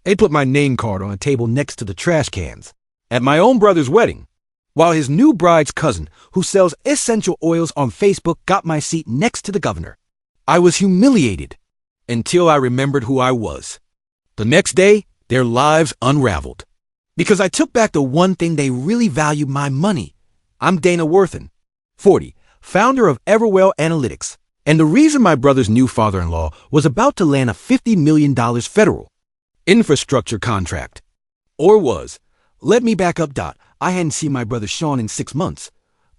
They put my name card on a table next to the trash cans. At my own brother's wedding, while his new bride's cousin, who sells essential oils on Facebook, got my seat next to the governor. I was humiliated until I remembered who I was. The next day, their lives unraveled. Because I took back the one thing they really valued, my money. I'm Dana Worthen, 40, founder of Everwell Analytics. And the reason my brother's new father-in-law was about to land a $50 million federal infrastructure contract. Or was. Let me back up. I hadn't seen my brother Sean in 6 months.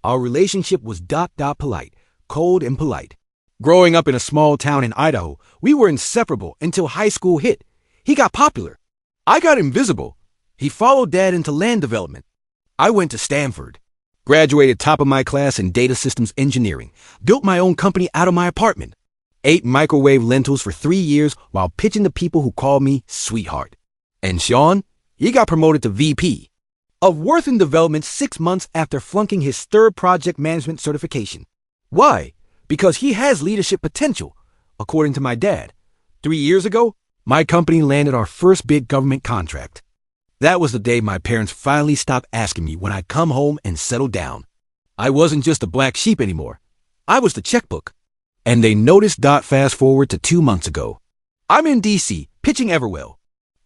Our relationship was polite, cold and polite. Growing up in a small town in Idaho, we were inseparable until high school hit. He got popular. I got invisible. He followed Dad into land development. I went to Stanford, graduated top of my class in data systems engineering, built my own company out of my apartment, ate microwave lentils for 3 years while pitching to people who called me sweetheart. And Sean, he got promoted to VP of Worthen Development 6 months after flunking his third project management certification. Why? Because he has leadership potential, according to my dad. 3 years ago, my company landed our first big government contract. That was the day my parents finally stopped asking me when I come home and settled down. I wasn't just a black sheep anymore. I was the checkbook. And they noticed. Fast forward to 2 months ago. I'm in D.C. pitching Everwell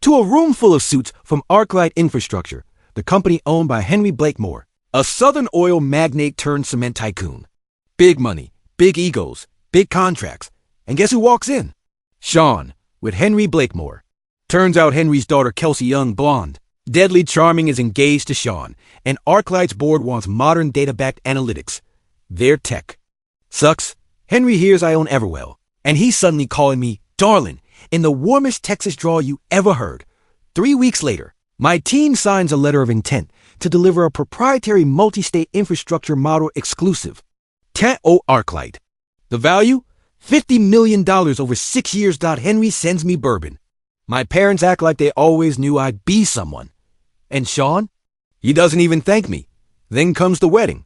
to a room full of suits from ArcLight Infrastructure, the company owned by Henry Blakemore, a Southern oil magnate turned cement tycoon. Big money, big egos, big contracts. And guess who walks in? Sean, with Henry Blakemore. Turns out Henry's daughter Kelsey Young, blonde, deadly charming, is engaged to Sean, and ArcLight's board wants modern data-backed analytics. Their tech. Sucks. Henry hears I own Everwell, and he's suddenly calling me darling in the warmest Texas drawl you ever heard. 3 weeks later, my team signs a letter of intent to deliver a proprietary multi-state infrastructure model exclusive. ArcLight. The value? $50 million over 6 years. Henry sends me bourbon. My parents act like they always knew I'd be someone. And Sean? He doesn't even thank me. Then comes the wedding.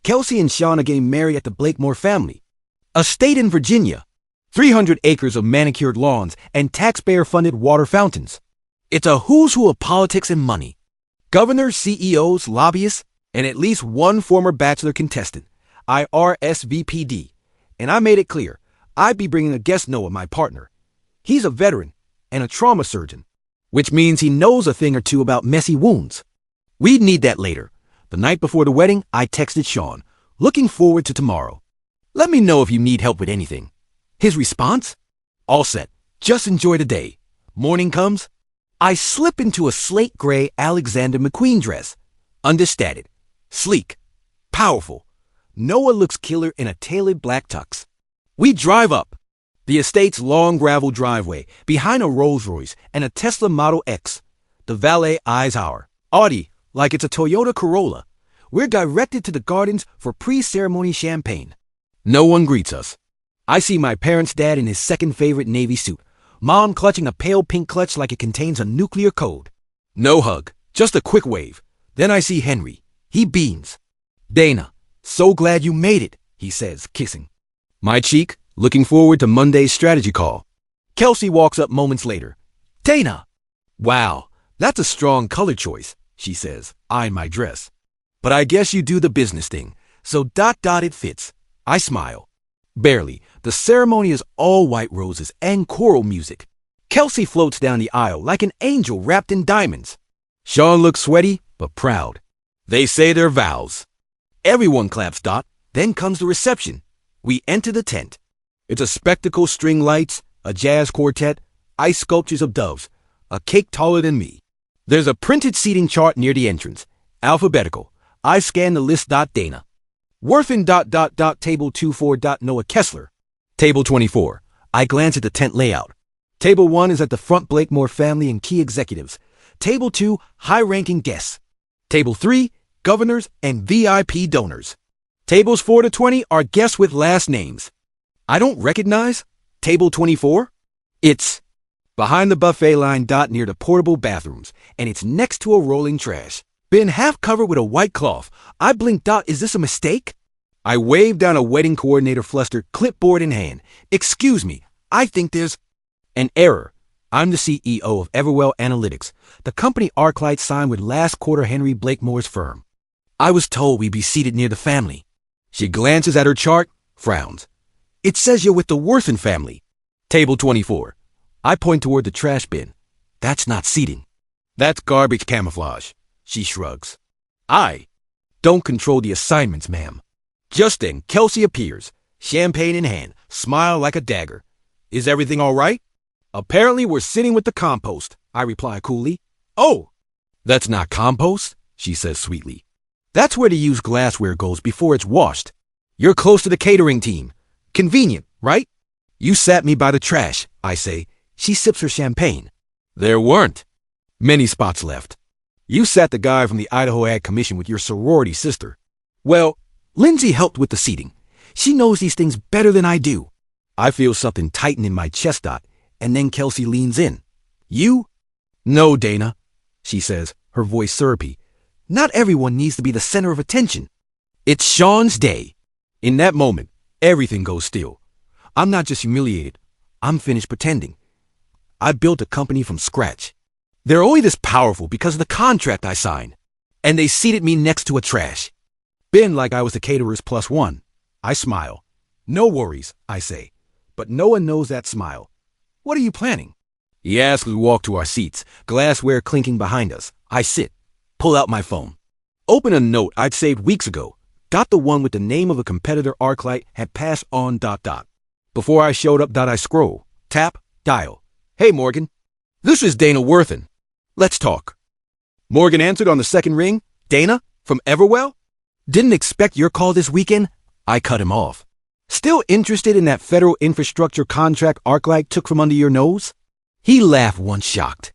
Kelsey and Sean are getting married at the Blakemore family. A state in Virginia. 300 acres of manicured lawns and taxpayer-funded water fountains. It's a who's who of politics and money. Governors, CEOs, lobbyists, and at least one former bachelor contestant. I RSVP'd. And I made it clear I'd be bringing a guest Noah, my partner. He's a veteran and a trauma surgeon, which means he knows a thing or two about messy wounds. We'd need that later. The night before the wedding, I texted Sean, looking forward to tomorrow. Let me know if you need help with anything. His response? All set. Just enjoy the day. Morning comes. I slip into a slate gray Alexander McQueen dress. Understated. Sleek. Powerful. Noah looks killer in a tailored black tux. We drive up the estate's long gravel driveway behind a Rolls Royce and a Tesla Model X. The valet eyes our Audi like it's a Toyota Corolla. We're directed to the gardens for pre-ceremony champagne. No one greets us. I see my parents' dad in his second favorite Navy suit. Mom clutching a pale pink clutch like it contains a nuclear code. No hug, just a quick wave. Then I see Henry. He beams. Dana, so glad you made it, he says, kissing my cheek, looking forward to Monday's strategy call. Kelsey walks up moments later. Dana! Wow, that's a strong color choice, she says, eyeing my dress. But I guess you do the business thing, so it fits. I smile. Barely. The ceremony is all white roses and choral music. Kelsey floats down the aisle like an angel wrapped in diamonds. Sean looks sweaty, but proud. They say their vows. Everyone claps. Then comes the reception. We enter the tent. It's a spectacle, string lights, a jazz quartet, ice sculptures of doves, a cake taller than me. There's a printed seating chart near the entrance. Alphabetical. I scan the list. Dana. Worthen. Table 24. Noah Kessler. Table 24. I glance at the tent layout. Table 1 is at the front, Blakemore family and key executives. Table 2, high-ranking guests. Table 3, governors and VIP donors. Tables 4 to 20 are guests with last names. I don't recognize Table 24. It's behind the buffet line. Near the portable bathrooms, and it's next to a rolling trash bin half covered with a white cloth. I blink. Is this a mistake? I wave down a wedding coordinator, flustered, clipboard in hand. Excuse me, I think there's an error. I'm the CEO of Everwell Analytics, the company Arclight signed with last quarter Henry Blakemore's firm. I was told we'd be seated near the family. She glances at her chart, frowns. It says you're with the Worthen family. Table 24. I point toward the trash bin. That's not seating. That's garbage camouflage. She shrugs. I don't control the assignments, ma'am. Just then, Kelsey appears, champagne in hand, smile like a dagger. Is everything all right? Apparently we're sitting with the compost, I reply coolly. Oh, that's not compost, she says sweetly. That's where the used glassware goes before it's washed. You're close to the catering team. Convenient, right? You sat me by the trash, I say. She sips her champagne. There weren't many spots left. You sat the guy from the Idaho Ag Commission with your sorority sister. Well, Lindsay helped with the seating. She knows these things better than I do. I feel something tighten in my chest dot, and then Kelsey leans in. You? No, Dana, she says, her voice syrupy. Not everyone needs to be the center of attention. It's Sean's day. In that moment, everything goes still. I'm not just humiliated. I'm finished pretending. I built a company from scratch. They're only this powerful because of the contract I signed. And they seated me next to a trash bin like I was the caterer's +1. I smile. No worries, I say. But no one knows that smile. What are you planning? He asks as we walk to our seats, glassware clinking behind us. I sit, pull out my phone. Open a note I'd saved weeks ago. Got the one with the name of a competitor Arclight had passed on ... Before I showed up, I scroll, tap, dial. Hey, Morgan. This is Dana Worthen. Let's talk. Morgan answered on the second ring. Dana, from Everwell? Didn't expect your call this weekend? I cut him off. Still interested in that federal infrastructure contract Arclight took from under your nose? He laughed once shocked.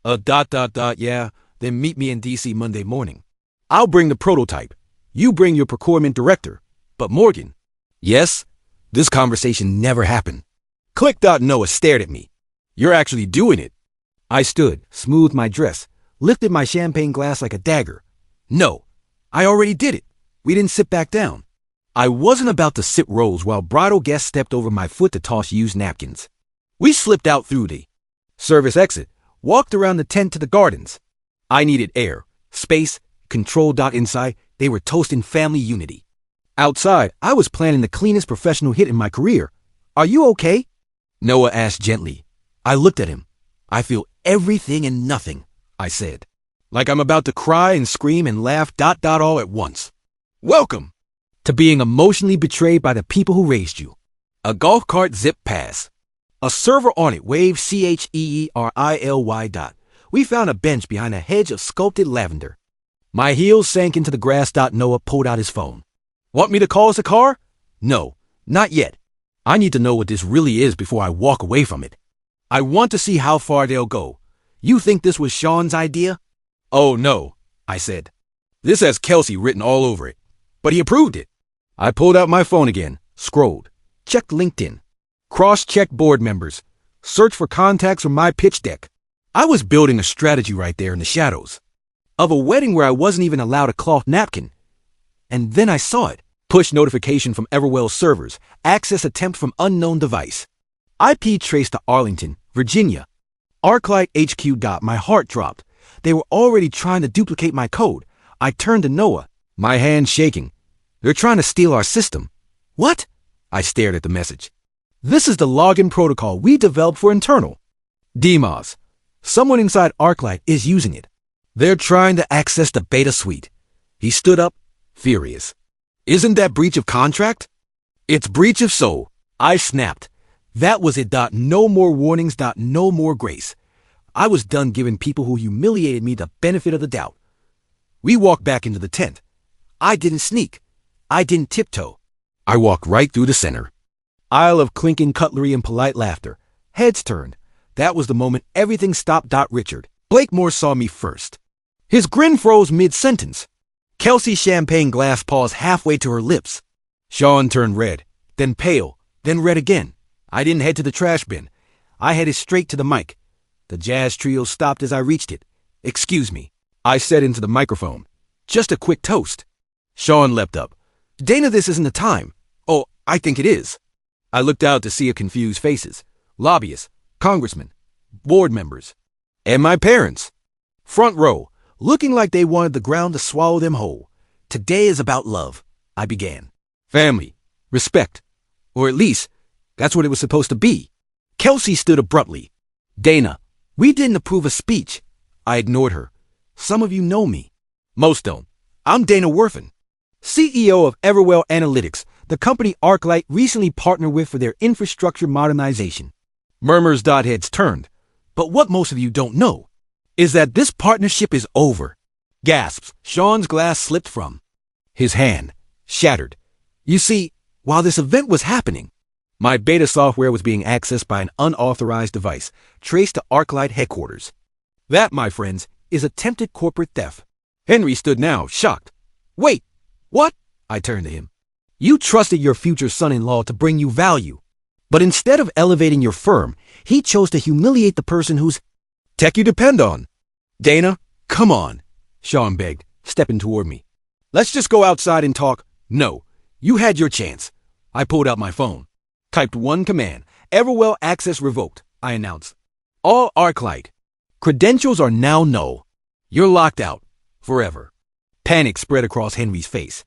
Yeah, then meet me in D.C. Monday morning. I'll bring the prototype. You bring your procurement director. But Morgan. Yes? This conversation never happened. Noah stared at me. You're actually doing it. I stood, smoothed my dress, lifted my champagne glass like a dagger. No, I already did it. We didn't sit back down. I wasn't about to sit rows while bridal guests stepped over my foot to toss used napkins. We slipped out through the service exit, walked around the tent to the gardens. I needed air, space, control. Inside, they were toasting family unity. Outside, I was planning the cleanest professional hit in my career. Are you okay? Noah asked gently. I looked at him. I feel everything and nothing, I said. Like I'm about to cry and scream and laugh ... all at once. Welcome to being emotionally betrayed by the people who raised you. A golf cart zipped past. A server on it waved CHEERILY ... We found a bench behind a hedge of sculpted lavender. My heels sank into the grass. Noah pulled out his phone. Want me to call us a car? No, not yet. I need to know what this really is before I walk away from it. I want to see how far they'll go. You think this was Sean's idea? Oh no, I said. This has Kelsey written all over it. But he approved it. I pulled out my phone again, scrolled, checked LinkedIn, cross-checked board members, searched for contacts from my pitch deck. I was building a strategy right there in the shadows of a wedding where I wasn't even allowed a cloth napkin. And then I saw it. Push notification from Everwell servers. Access attempt from unknown device. IP trace to Arlington, Virginia. Arclight HQ. My heart dropped. They were already trying to duplicate my code. I turned to Noah, my hand shaking. They're trying to steal our system. What? I stared at the message. This is the login protocol we developed for internal. DMOS. Someone inside Arclight is using it. They're trying to access the beta suite. He stood up, furious. Isn't that breach of contract? It's breach of soul. I snapped. That was it. No more warnings. No more grace. I was done giving people who humiliated me the benefit of the doubt. We walked back into the tent. I didn't sneak. I didn't tiptoe. I walked right through the center. Aisle of clinking cutlery and polite laughter. Heads turned. That was the moment everything stopped. Richard Blakemore saw me first. His grin froze mid-sentence. Kelsey's champagne glass paused halfway to her lips. Sean turned red, then pale, then red again. I didn't head to the trash bin. I headed straight to the mic. The jazz trio stopped as I reached it. Excuse me, I said into the microphone. Just a quick toast. Sean leapt up. Dana, this isn't the time. Oh, I think it is. I looked out to see a confused faces. Lobbyists, congressmen, board members, and my parents. Front row, looking like they wanted the ground to swallow them whole. Today is about love, I began. Family, respect, or at least, that's what it was supposed to be. Kelsey stood abruptly. Dana, we didn't approve a speech. I ignored her. Some of you know me. Most don't. I'm Dana Worthen, CEO of Everwell Analytics, the company ArcLight recently partnered with for their infrastructure modernization. Murmurs dot heads turned. But what most of you don't know is that this partnership is over. Gasps. Sean's glass slipped from his hand, shattered. You see, while this event was happening, my beta software was being accessed by an unauthorized device traced to ArcLight headquarters. That, my friends, is attempted corporate theft. Henry stood now, shocked. Wait, what? I turned to him. You trusted your future son-in-law to bring you value. But instead of elevating your firm, he chose to humiliate the person whose tech you depend on. Dana, come on, Sean begged, stepping toward me. Let's just go outside and talk. No, you had your chance. I pulled out my phone. Typed one command. Everwell access revoked, I announced. All ArcLight credentials are now null. You're locked out. Forever. Panic spread across Henry's face.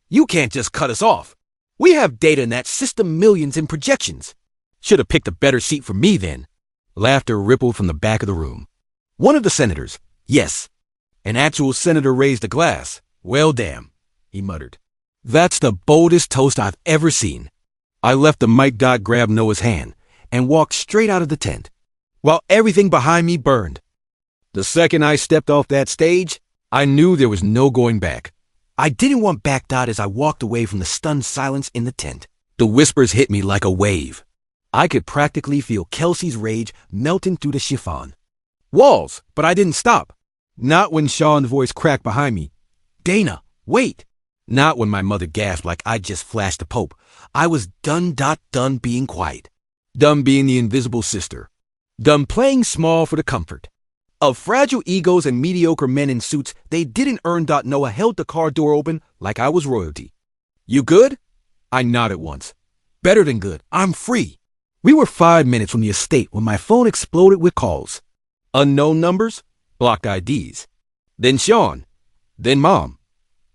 You can't just cut us off. We have data in that system, millions in projections. Should have picked a better seat for me then. Laughter rippled from the back of the room. One of the senators, yes. An actual senator raised a glass. Well, damn, he muttered. That's the boldest toast I've ever seen. I left the mic dot, grabbed Noah's hand, and walked straight out of the tent, while everything behind me burned. The second I stepped off that stage, I knew there was no going back. I didn't want back dot as I walked away from the stunned silence in the tent. The whispers hit me like a wave. I could practically feel Kelsey's rage melting through the chiffon. Walls, but I didn't stop. Not when Sean's voice cracked behind me. Dana, wait. Not when my mother gasped like I'd just flashed the Pope. I was done being quiet. Done being the invisible sister. Done playing small for the comfort of fragile egos and mediocre men in suits they didn't earn. Noah held the car door open like I was royalty. You good? I nodded once. Better than good. I'm free. We were 5 minutes from the estate when my phone exploded with calls. Unknown numbers, blocked IDs. Then Sean. Then Mom.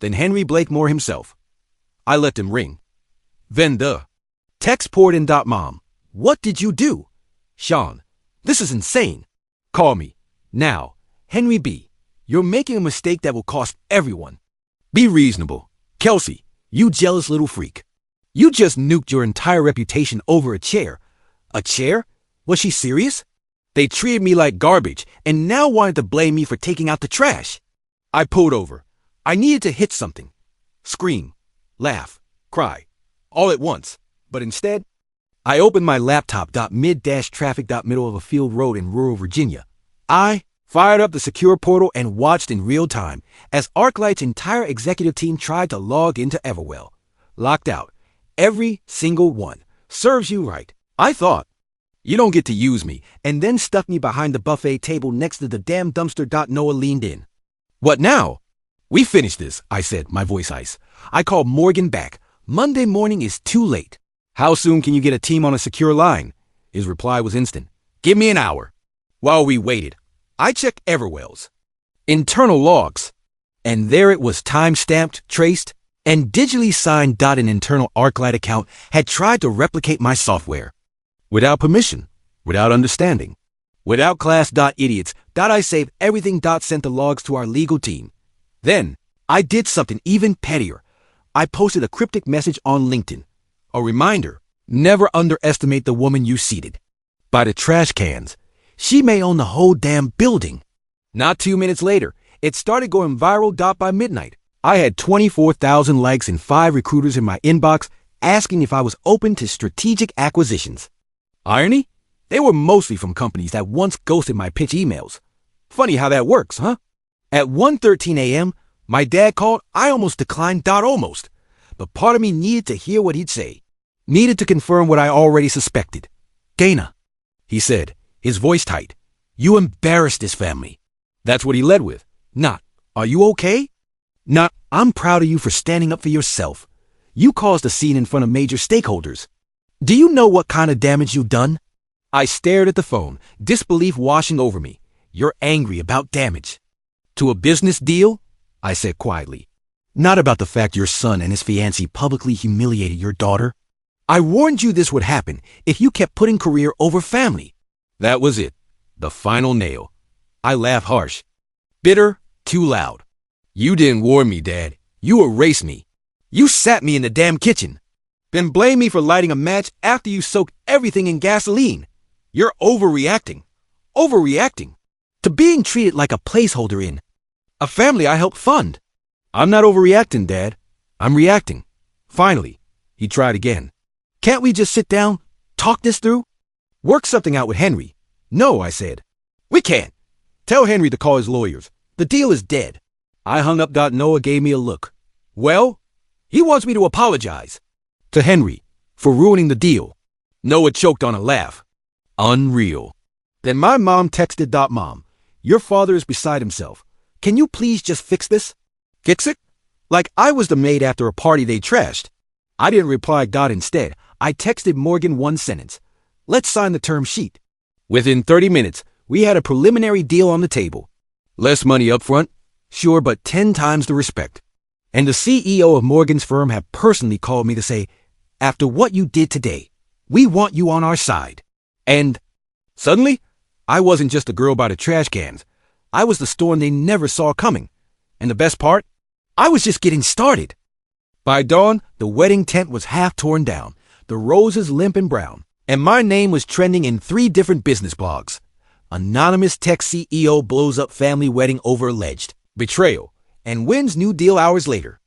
Then Henry Blakemore himself. I let him ring. Then the text poured in. Mom, what did you do? Sean, this is insane. Call me. Now, Henry B., you're making a mistake that will cost everyone. Be reasonable. Kelsey, you jealous little freak. You just nuked your entire reputation over a chair. A chair? Was she serious? They treated me like garbage and now wanted to blame me for taking out the trash. I pulled over. I needed to hit something. Scream, laugh, cry, all at once. But instead, I opened my laptop. Mid-traffic. Middle of a field road in rural Virginia. I fired up the secure portal and watched in real time as ArcLight's entire executive team tried to log into Everwell. Locked out. Every single one. Serves you right. I thought. You don't get to use me, and then stuck me behind the buffet table next to the damn dumpster. Noah leaned in. What now? We finished this, I said, my voice ice. I called Morgan back. Monday morning is too late. How soon can you get a team on a secure line? His reply was instant. Give me an hour. While we waited, I checked Everwell's internal logs, and there it was, time-stamped, traced, and digitally signed. An internal ArcLight account had tried to replicate my software. Without permission, without understanding, without class. Idiots. I saved everything. Sent the logs to our legal team. Then, I did something even pettier. I posted a cryptic message on LinkedIn. A reminder, never underestimate the woman you seated by the trash cans. She may own the whole damn building. Not 2 minutes later, it started going viral. By midnight, I had 24,000 likes and 5 recruiters in my inbox asking if I was open to strategic acquisitions. Irony? They were mostly from companies that once ghosted my pitch emails. Funny how that works, huh? At 1:13 a.m., my dad called. I almost declined. Almost. But part of me needed to hear what he'd say. Needed to confirm what I already suspected. Dana, he said, his voice tight. You embarrassed this family. That's what he led with. Not, are you okay? Not, I'm proud of you for standing up for yourself. You caused a scene in front of major stakeholders. Do you know what kind of damage you've done? I stared at the phone, disbelief washing over me. You're angry about damage. To a business deal? I said quietly. Not about the fact your son and his fiancée publicly humiliated your daughter. I warned you this would happen if you kept putting career over family. That was it. The final nail. I laughed harsh. Bitter, too loud. You didn't warn me, Dad. You erased me. You sat me in the damn kitchen. Then blame me for lighting a match after you soaked everything in gasoline. You're overreacting. Overreacting. To being treated like a placeholder in a family I helped fund. I'm not overreacting, Dad. I'm reacting. Finally, he tried again. Can't we just sit down, talk this through? Work something out with Henry. No, I said. We can't. Tell Henry to call his lawyers. The deal is dead. I hung up. Noah gave me a look. Well, he wants me to apologize. To Henry, for ruining the deal. Noah choked on a laugh. Unreal. Then my mom texted. Mom, your father is beside himself. Can you please just fix this? Fix it? Like I was the maid after a party they trashed. I didn't reply. Instead, I texted Morgan one sentence. Let's sign the term sheet. Within 30 minutes, we had a preliminary deal on the table. Less money up front, sure, but 10 times the respect. And the CEO of Morgan's firm had personally called me to say, after what you did today, we want you on our side. And suddenly, I wasn't just a girl by the trash cans. I was the storm they never saw coming. And the best part? I was just getting started. By dawn, the wedding tent was half torn down, the roses limp and brown, and my name was trending in 3 different business blogs. Anonymous tech CEO blows up family wedding over alleged betrayal and wins new deal hours later.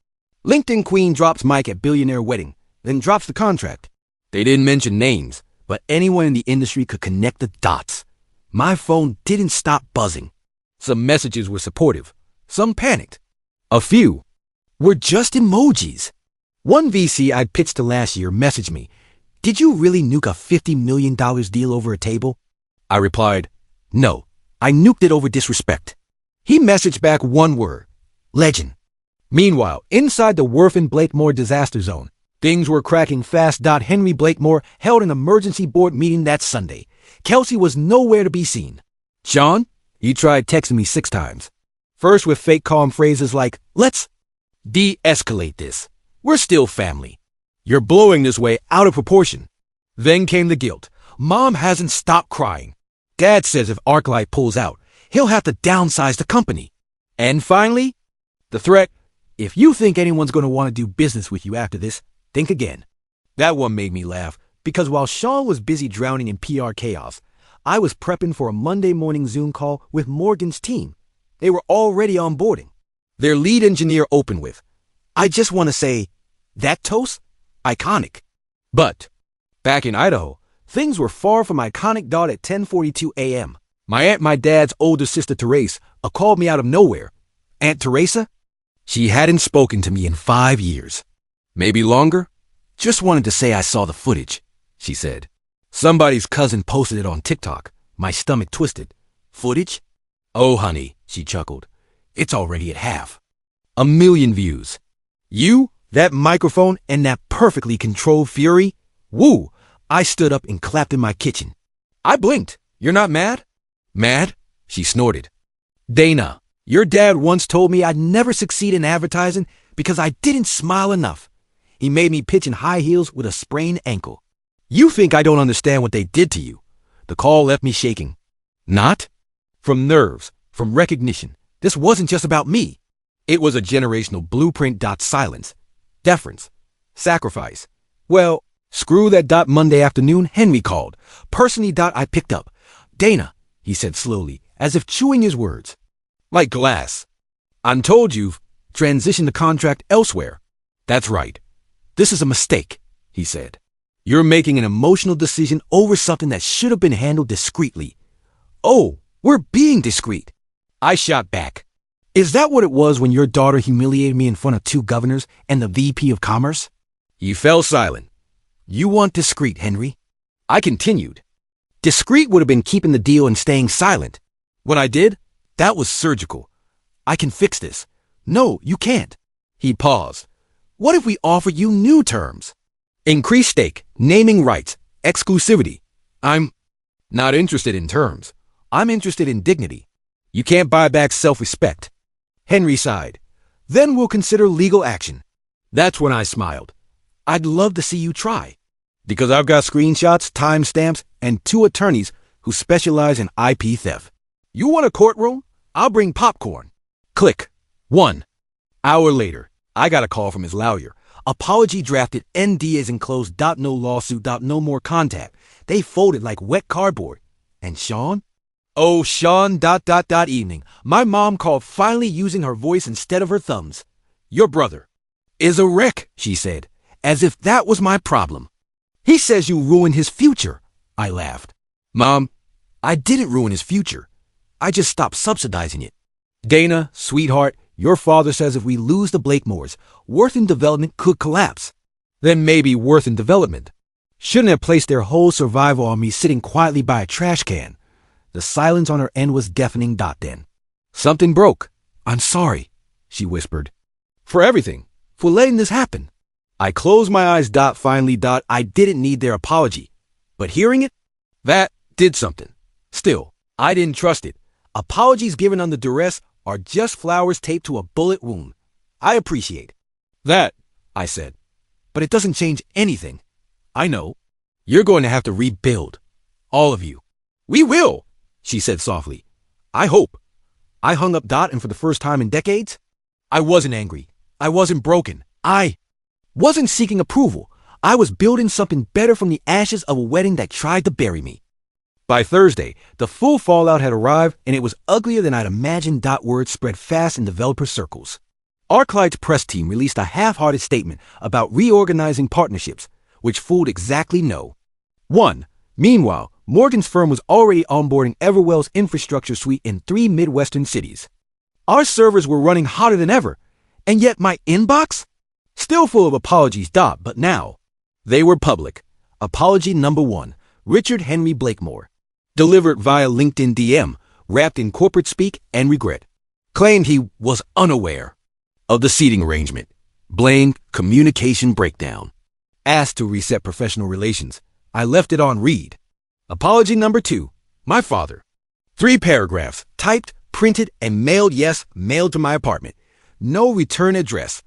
LinkedIn queen drops mic at billionaire wedding, then drops the contract. They didn't mention names, but anyone in the industry could connect the dots. My phone didn't stop buzzing. Some messages were supportive, some panicked. A few were just emojis. One VC I pitched to last year messaged me, "Did you really nuke a $50 million deal over a table?" I replied, "No, I nuked it over disrespect." He messaged back one word, legend. Meanwhile, inside the Worth and Blakemore disaster zone, things were cracking fast. Henry Blakemore held an emergency board meeting that Sunday. Kelsey was nowhere to be seen. Sean, he tried texting me 6 times. First with fake calm phrases like, let's de-escalate this. We're still family. You're blowing this way out of proportion. Then came the guilt. Mom hasn't stopped crying. Dad says if ArcLight pulls out, he'll have to downsize the company. And finally, the threat, if you think anyone's going to want to do business with you after this, think again. That one made me laugh, because while Sean was busy drowning in PR chaos, I was prepping for a Monday morning Zoom call with Morgan's team. They were already onboarding. Their lead engineer opened with, I just want to say, that toast? Iconic. But back in Idaho, things were far from iconic. At 10:42 a.m., my dad's older sister Therese called me out of nowhere. Aunt Teresa? She hadn't spoken to me in 5 years. Maybe longer? Just wanted to say I saw the footage, she said. Somebody's cousin posted it on TikTok. My stomach twisted. Footage? Oh, honey, she chuckled. It's already at half. 1 million views. You, that microphone, and that perfectly controlled fury? Woo! I stood up and clapped in my kitchen. I blinked. You're not mad? Mad? She snorted. Dana, your dad once told me I'd never succeed in advertising because I didn't smile enough. He made me pitch in high heels with a sprained ankle. You think I don't understand what they did to you? The call left me shaking. Not? From nerves, from recognition. This wasn't just about me. It was a generational blueprint. Silence, deference, sacrifice. Well, screw that. Monday afternoon, Henry called. Personally, I picked up. Dana, he said slowly, as if chewing his words. Like glass. I'm told you've transitioned the contract elsewhere. That's right. This is a mistake, he said. You're making an emotional decision over something that should have been handled discreetly. Oh, we're being discreet. I shot back. Is that what it was when your daughter humiliated me in front of 2 governors and the VP of Commerce? He fell silent. You want discreet, Henry? I continued. Discreet would have been keeping the deal and staying silent. What I did, that was surgical. I can fix this. No, you can't. He paused. What if we offered you new terms? Increased stake, naming rights, exclusivity. Not interested in terms. I'm interested in dignity. You can't buy back self-respect. Henry sighed. Then we'll consider legal action. That's when I smiled. I'd love to see you try. Because I've got screenshots, timestamps, and 2 attorneys who specialize in IP theft. You want a courtroom? I'll bring popcorn. Click. 1 hour later, I got a call from his lawyer. Apology drafted, ND as enclosed, no lawsuit, no more contact. They folded like wet cardboard. And Sean? Oh, Sean, evening. My mom called, finally using her voice instead of her thumbs. Your brother is a wreck, she said, as if that was my problem. He says you ruined his future. I laughed. Mom, I didn't ruin his future. I just stopped subsidizing it. Dana, sweetheart, your father says if we lose the Blakemores, Worth in Development could collapse. Then maybe Worth in Development shouldn't have placed their whole survival on me sitting quietly by a trash can. The silence on her end was deafening. Then something broke. I'm sorry, she whispered. For everything. For letting this happen. I closed my eyes. Finally. I didn't need their apology. But hearing it, that did something. Still, I didn't trust it. Apologies given under duress are just flowers taped to a bullet wound. I appreciate that, I said. But it doesn't change anything. I know. You're going to have to rebuild. All of you. We will, she said softly. I hope. I hung up. And for the first time in decades, I wasn't angry. I wasn't broken. I wasn't seeking approval. I was building something better from the ashes of a wedding that tried to bury me. By Thursday, the full fallout had arrived, and it was uglier than I'd imagined. Word spread fast in developer circles. ArcLight's press team released a half-hearted statement about reorganizing partnerships, which fooled exactly no one. Meanwhile, Morgan's firm was already onboarding Everwell's infrastructure suite in 3 Midwestern cities. Our servers were running hotter than ever, and yet my inbox? Still full of apologies. But now, they were public. Apology number 1, Richard Henry Blakemore. Delivered via LinkedIn DM, wrapped in corporate speak and regret. Claimed he was unaware of the seating arrangement. Blamed communication breakdown. Asked to reset professional relations. I left it on read. Apology number 2, my father. 3 paragraphs, typed, printed, and mailed. Yes, mailed to my apartment. No return address.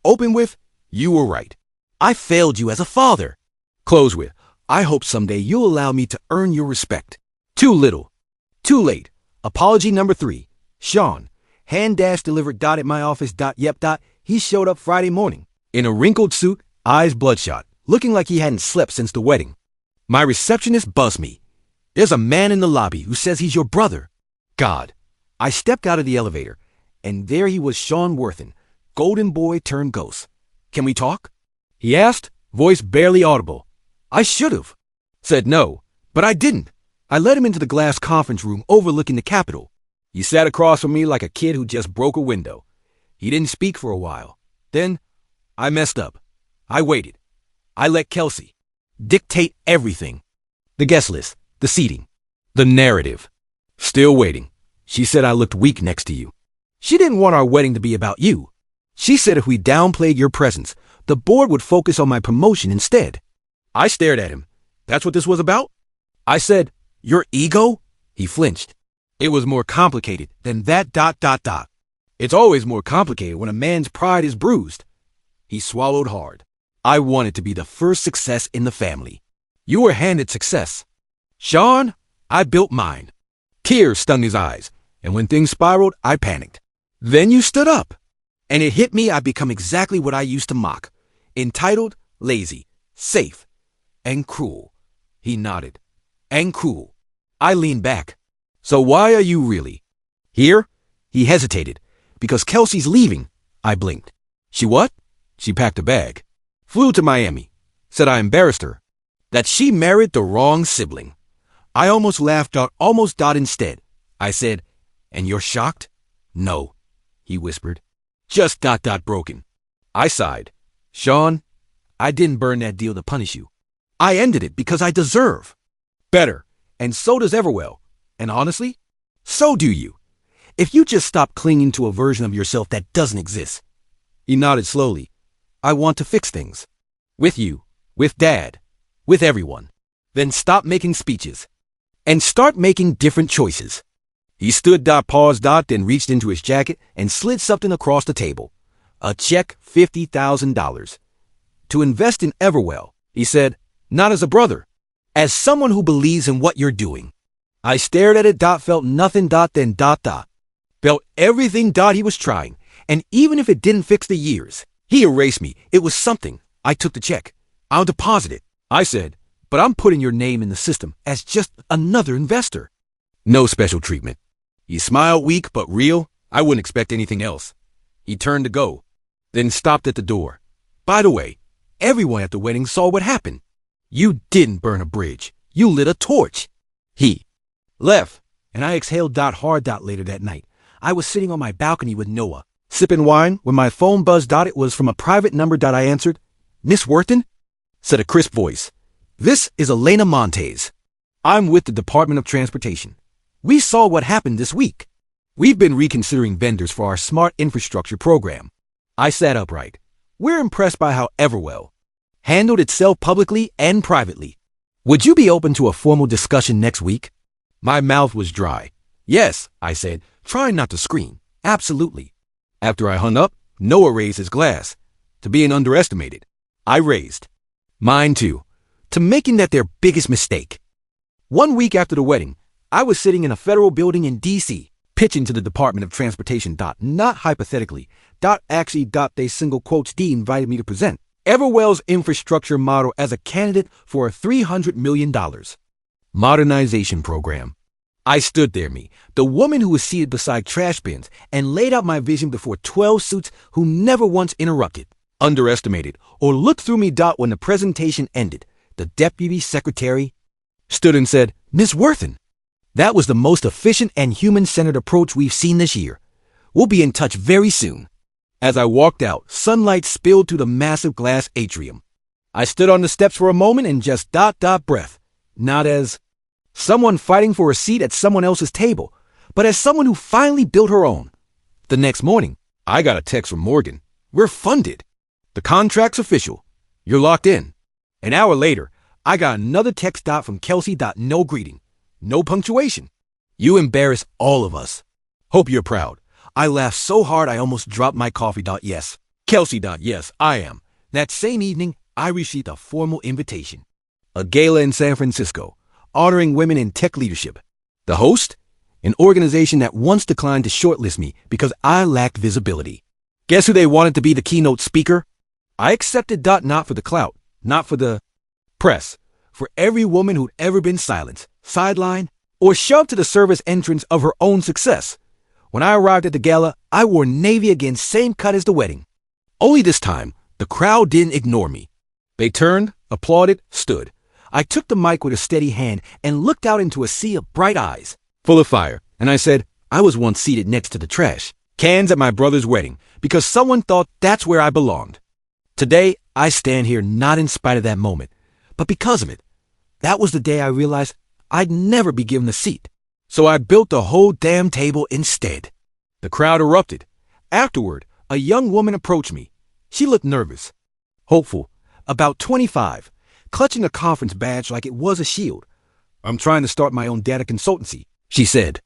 Open with, you were right. I failed you as a father. Close with, I hope someday you'll allow me to earn your respect. Too little. Too late. Apology number 3, Sean. Hand dash delivered. At my office. Yep. He showed up Friday morning. In a wrinkled suit, eyes bloodshot, looking like he hadn't slept since the wedding. My receptionist buzzed me. There's a man in the lobby who says he's your brother. God. I stepped out of the elevator, and there he was, Sean Worthen, golden boy turned ghost. Can we talk? He asked, voice barely audible. I should have said no, but I didn't. I led him into the glass conference room overlooking the Capitol. He sat across from me like a kid who just broke a window. He didn't speak for a while. Then, I messed up. I waited. I let Kelsey dictate everything. The guest list, the seating, the narrative. Still waiting. She said I looked weak next to you. She didn't want our wedding to be about you. She said if we downplayed your presence, the board would focus on my promotion instead. I stared at him. That's what this was about? I said, your ego? He flinched. It was more complicated than that. It's always more complicated when a man's pride is bruised. He swallowed hard. I wanted to be the first success in the family. You were handed success. Sean, I built mine. Tears stung his eyes, and when things spiraled, I panicked. Then you stood up, and it hit me I'd become exactly what I used to mock. Entitled, lazy, safe, and cruel. He nodded. And cruel. I leaned back. So why are you really here? He hesitated. Because Kelsey's leaving. I blinked. She what? She packed a bag. Flew to Miami. Said I embarrassed her. That she married the wrong sibling. I almost laughed out, almost instead. I said, and you're shocked? No, he whispered. Just broken. I sighed. Sean, I didn't burn that deal to punish you. I ended it because I deserve better. And so does Everwell. And honestly, so do you. If you just stop clinging to a version of yourself that doesn't exist. He nodded slowly. I want to fix things. With you, with Dad, with everyone. Then stop making speeches. and start making different choices. He stood, paused, then reached into his jacket and slid something across the table. A check, $50,000. To invest in Everwell, he said, not as a brother, as someone who believes in what you're doing. I stared at it, felt nothing, then, felt everything, he was trying, and even if it didn't fix the years, he erased me. It was something. I took the check. I'll deposit it. I said, but I'm putting your name in the system as just another investor. No special treatment. He smiled, weak but real. I wouldn't expect anything else. He turned to go, then stopped at the door. By the way, everyone at the wedding saw what happened. You didn't burn a bridge. You lit a torch. He left, and I exhaled, hard, later that night. I was sitting on my balcony with Noah, sipping wine, when my phone buzzed, It was from a private number, I answered. Miss Worthington? Said a crisp voice. This is Elena Montes. I'm with the Department of Transportation. We saw what happened this week. We've been reconsidering vendors for our smart infrastructure program. I sat upright. We're impressed by how Everwell handled itself publicly and privately. Would you be open to a formal discussion next week? My mouth was dry. Yes, I said, trying not to scream. Absolutely. After I hung up, Noah raised his glass. To being underestimated. I raised mine too. To making that their biggest mistake. 1 week after the wedding, I was sitting in a federal building in D.C., pitching to the Department of Transportation, not hypothetically, actually, they single quotes D invited me to present Everwell's infrastructure model as a candidate for a $300 million modernization program. I stood there, the woman who was seated beside trash bins, and laid out my vision before 12 suits who never once interrupted, underestimated, or looked through me. When the presentation ended, the deputy secretary stood and said, Miss Worthington, that was the most efficient and human-centered approach we've seen this year. We'll be in touch very soon. As I walked out, sunlight spilled through the massive glass atrium. I stood on the steps for a moment and just breath, not as someone fighting for a seat at someone else's table, but as someone who finally built her own. The next morning, I got a text from Morgan. We're funded. The contract's official. You're locked in. An hour later, I got another text from Kelsey. No greeting. No punctuation. You embarrass all of us. Hope you're proud. I laughed so hard I almost dropped my coffee. Yes. Kelsey. Yes, I am. That same evening, I received a formal invitation. A gala in San Francisco, honoring women in tech leadership. The host? An organization that once declined to shortlist me because I lacked visibility. Guess who they wanted to be the keynote speaker? I accepted. Not for the clout, not for the press, for every woman who'd ever been silenced, sidelined, or shoved to the service entrance of her own success. When I arrived at the gala, I wore navy again, same cut as the wedding. Only this time, the crowd didn't ignore me. They turned, applauded, stood. I took the mic with a steady hand and looked out into a sea of bright eyes, full of fire, and I said, I was once seated next to the trash cans at my brother's wedding because someone thought that's where I belonged. Today, I stand here not in spite of that moment, but because of it. That was the day I realized I'd never be given a seat. So I built the whole damn table instead. The crowd erupted. Afterward, a young woman approached me. She looked nervous, hopeful, about 25, clutching a conference badge like it was a shield. I'm trying to start my own data consultancy, she said.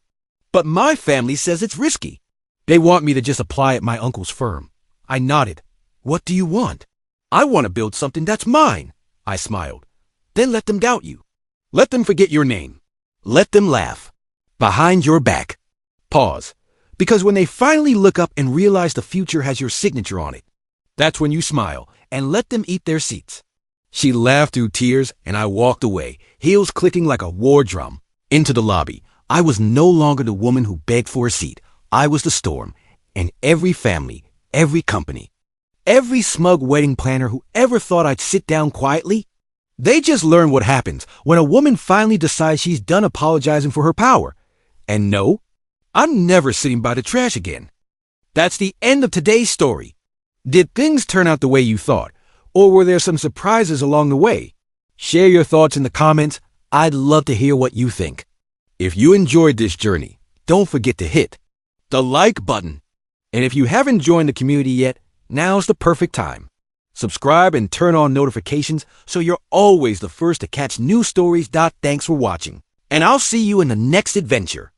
But my family says it's risky. They want me to just apply at my uncle's firm. I nodded. What do you want? I want to build something that's mine. I smiled. Then let them doubt you. Let them forget your name. Let them laugh. Behind your back. Pause. Because when they finally look up and realize the future has your signature on it, that's when you smile and let them eat their seats. She laughed through tears and I walked away, heels clicking like a war drum. Into the lobby. I was no longer the woman who begged for a seat. I was the storm. And every family, every company, every smug wedding planner who ever thought I'd sit down quietly, they just learned what happens when a woman finally decides she's done apologizing for her power. And no, I'm never sitting by the trash again. That's the end of today's story. Did things turn out the way you thought? Or were there some surprises along the way? Share your thoughts in the comments. I'd love to hear what you think. If you enjoyed this journey, don't forget to hit the like button. And if you haven't joined the community yet, now's the perfect time. Subscribe and turn on notifications so you're always the first to catch new stories. Thanks for watching. and I'll see you in the next adventure.